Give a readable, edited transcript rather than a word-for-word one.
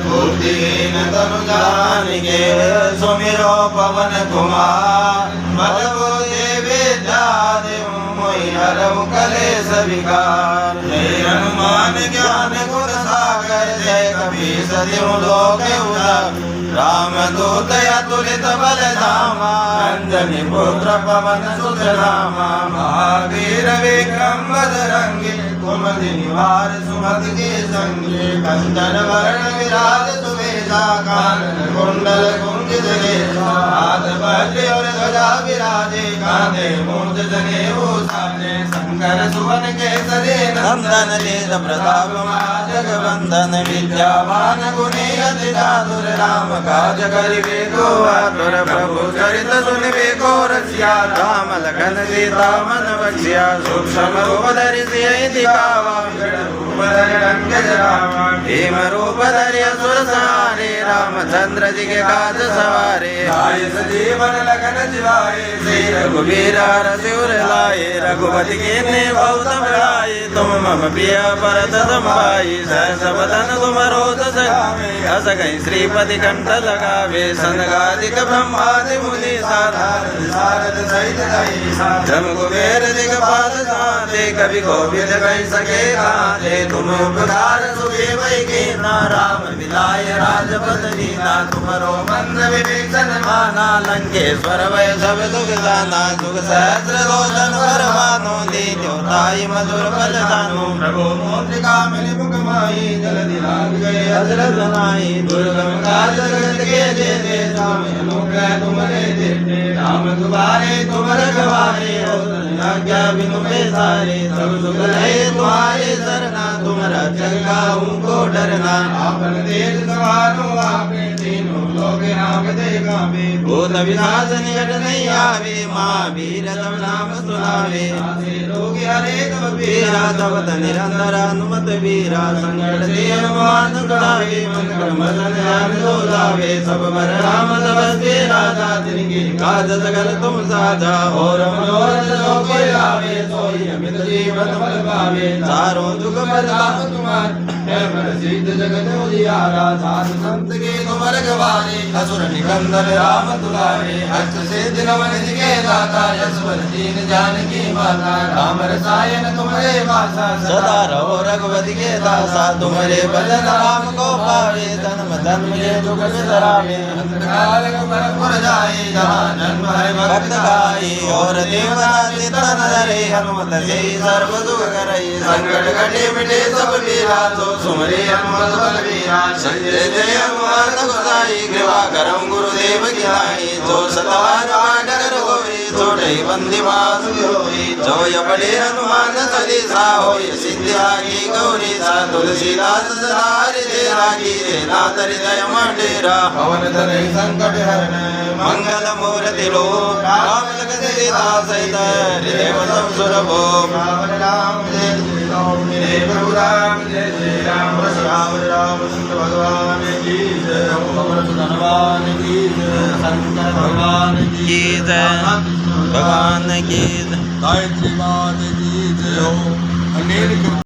बुद्धिहीन तनु जानिके सुमिरो पवन कुमार बल बुद्धि विद्या देव मोहि हरऊ कलेश विकार। जय हनुमान ज्ञान गुण सागर जय कपीस तिहु लोक उजागर। रामदूत अतुलित बल धामा अंजनी पुत्र पवन सुत नामा। महावीर विक्रम बजरंगी कुमति निवार सुमति के संगी। कंचन वरण विराज सुवेशा कानन कुंडल कुंजित केशा। हाथ वज्र और ध्वजा विराजे कांधे मूंज जनेऊ साजे। शंकर सुवन केसरी नंदन तेज प्रताप महाजगवंदन। विद्यावान गुणी अति चातुर राम काज करिबे को आतुर। प्रभु चरित सुनिबे को रसिया राम लखन सीता मन बख्शिया। सूक्ष्म रूप धरि सियहि दिखावा विकट रूप धरि रंग जरावा। भीम रूप धरि असुर संहारे रामचंद्र जी के काज सवारे। आय सजीवन लखन जिवाए श्री रघुवीर रसिउर लाए। रघुपति कीन्ही बहुत बड़ाई तुम मम प्रिय भरत सम भाई। सहस बदन तुम रोज सगावे अस कहीं श्रीपति कंठ लगावे। सनकादिक ब्रह्मादि मुनि सारद सहित जम कुबेर दिगपाल साधे। कवि कोविद कहि सके गाते तुम उपकार सुग्रीव कीन्हा। राम मिलाय राजपद दीना तुमरो मंत्र विभीषण माना। लंकेश्वर वै सब सुख जाना सुख सहस्र लोचन बरमानो। दीनोताई मधुर बल दानो प्रभु मोद्रिका मिलि मुख माही। जल्दी लाग गए हजरत नाई दुर्गम काज जगत के जेते। राम अनुग्रह तुम्हारे देते राम दुआरे तुम रखवारे। आज्ञा बिनु पैसारे सब सुख है तुम्हारे सरना। तुम रक्षक काहू को डरना। आपन देश संभालो आपे तीनों लोक रामते गावे। भूत विनाश निकट नहीं आवे महावीर तब नाम सुनावे। रोगी हरेक वीरा तब निरंतर हनुमत वीरा। संकट ते हनुमान छुड़ावे मन क्रम ध्यान जो लावे। सब पर राम तपस्वी राजा तिनके काज सकल तुम साजा। और मनोरथ जो कोई लावे सोई अमित जीवन फल पावे। चारों जुग प्रताप तुम्हारा है प्रसिद्ध जगत उजियारा। साधु संत के तुम रखवारे असुर निकंदन राम दुलारे। अष्ट सिद्धि नव निधि के दाता यशवर दीन जानकी माता। राम रसायन तुम्हारे वासा सदा रहो रघुपति के दासा। तुम्हारे भजन राम को पावे जन्म जन्म के दुख बिसरावे। अंतकाल पुर जाए जहाँ जन्म है भक्त गाई। और देवता चित्तन धरे हनुमत से सर्व दुख करे। संकट कटे मिटे सब पीरा तो सुमरे हनुमत बलवीरा। संजय जय हनुमान गोसाई कृपा करम गुरुदेव की नाई। जो सतवार डगर होई छोटे बंदी मास होई। जो यपड़े हनुमान चालीसा होई सिद्धिया की गौरी सा। तुलसीदास सदा हृदय राखी नाथ हृदय मंडेरा। पवन तनय संकट हरण मंगल मूर्ति लोक। राम लखन सीता सहित हृदय वसम सुरभो। राम राम जय श्री राम जय प्रभु राम जय श्री राम। श्याम रामचंद्र भगवान की जय। पवन सुत हनुमान की जय। शंकर भगवान की जय। भगवान की जय। गायत्री माता की जय।